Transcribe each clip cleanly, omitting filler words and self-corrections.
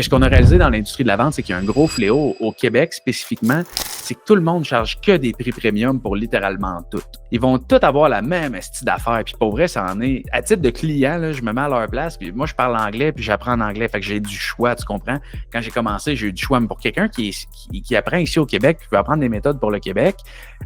Ce qu'on a réalisé dans l'industrie de la vente, c'est qu'il y a un gros fléau au Québec spécifiquement, c'est que tout le monde charge que des prix premium pour littéralement tout. Ils vont tous avoir la même style d'affaires. Puis pour vrai, ça en est. À titre de client, là, je me mets à leur place. Puis moi, je parle anglais, puis j'apprends en anglais. Fait que j'ai du choix, tu comprends? Quand j'ai commencé, j'ai eu du choix. Mais pour quelqu'un qui apprend ici au Québec, qui veut apprendre des méthodes pour le Québec,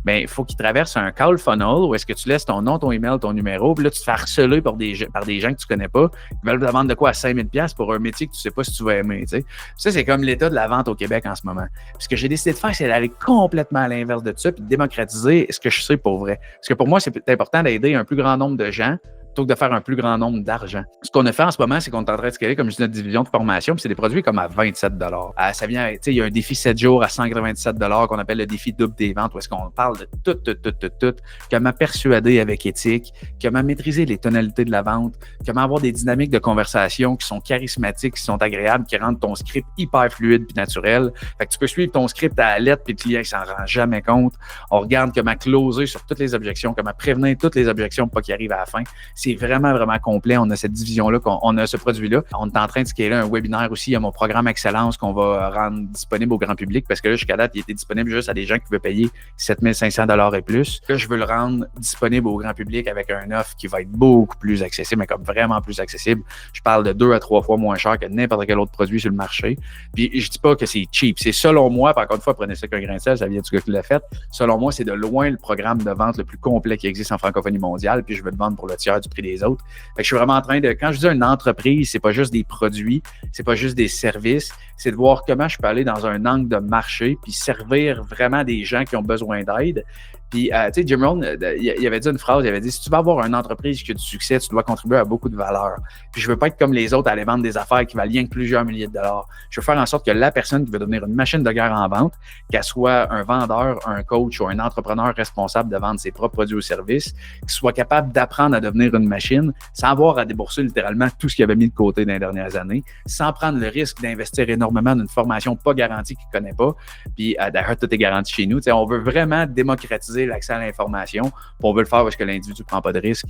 ben il faut qu'il traverse un call funnel où est-ce que tu laisses ton nom, ton email, ton numéro. Puis là, tu te fais harceler par des gens que tu connais pas. Ils veulent te vendre de quoi à 5 000$ pour un métier que tu sais pas si tu vas aimer. Tu sais. Ça, c'est comme l'état de la vente au Québec en ce moment. Puis ce que j'ai décidé de faire, c'est d'aller complètement à l'inverse de ça puis de démocratiser ce que je sais pour vrai. Parce que pour moi, c'est important d'aider un plus grand nombre de gens plutôt que de faire un plus grand nombre d'argent. Ce qu'on a fait en ce moment, c'est qu'on est en train de scaler, comme je dis, notre division de formation, puis c'est des produits comme à 27 $. Ça vient, tu sais, il y a un défi 7 jours à 197 $ qu'on appelle le défi double des ventes, où est-ce qu'on parle de tout, comment persuader avec éthique, comment maîtriser les tonalités de la vente, comment avoir des dynamiques de conversation qui sont charismatiques, qui sont agréables, qui rendent ton script hyper fluide puis naturel. Fait que tu peux suivre ton script à la lettre, puis le client ne s'en rend jamais compte. On regarde comment closer sur toutes les objections, comment prévenir toutes les objections pour pas qu'ils arrivent à la fin. C'est vraiment, vraiment complet. On a cette division-là, on a ce produit-là. On est en train de scaler un webinaire aussi. Il y a mon programme Excellence qu'on va rendre disponible au grand public parce que là, jusqu'à date, il était disponible juste à des gens qui veulent payer 7 500 $ et plus. Là, je veux le rendre disponible au grand public avec un offre qui va être beaucoup plus accessible, mais comme vraiment plus accessible. Je parle de 2 à 3 fois moins cher que n'importe quel autre produit sur le marché. Puis, je dis pas que c'est cheap. C'est selon moi, par contre, prenez ça qu'un grain de sel, ça vient du gars qui l'a fait. Selon moi, c'est de loin le programme de vente le plus complet qui existe en francophonie mondiale. Puis, je veux le vendre pour le tiers du prix des autres. Fait que je suis vraiment en train de, quand je dis une entreprise, c'est pas juste des produits, c'est pas juste des services, c'est de voir comment je peux aller dans un angle de marché puis servir vraiment des gens qui ont besoin d'aide. Puis, tu sais, Jim Rohn, il avait dit une phrase, il avait dit, si tu veux avoir une entreprise qui a du succès, tu dois contribuer à beaucoup de valeur. Puis, je veux pas être comme les autres à aller vendre des affaires qui valent rien que plusieurs milliers de dollars. Je veux faire en sorte que la personne qui veut devenir une machine de guerre en vente, qu'elle soit un vendeur, un coach ou un entrepreneur responsable de vendre ses propres produits ou services, qui soit capable d'apprendre à devenir une machine sans avoir à débourser littéralement tout ce qu'il avait mis de côté dans les dernières années, sans prendre le risque d'investir énormément dans une formation pas garantie qu'il ne connaît pas. Puis, d'ailleurs, tout est garanti chez nous. Tu sais, on veut vraiment démocratiser l'accès à l'information. Puis on veut le faire parce que l'individu ne prend pas de risque.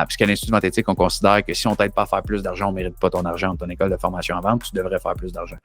Puisqu'à l'Institut de vente éthique, on considère que si on ne t'aide pas à faire plus d'argent, on ne mérite pas ton argent dans ton école de formation en vente, tu devrais faire plus d'argent.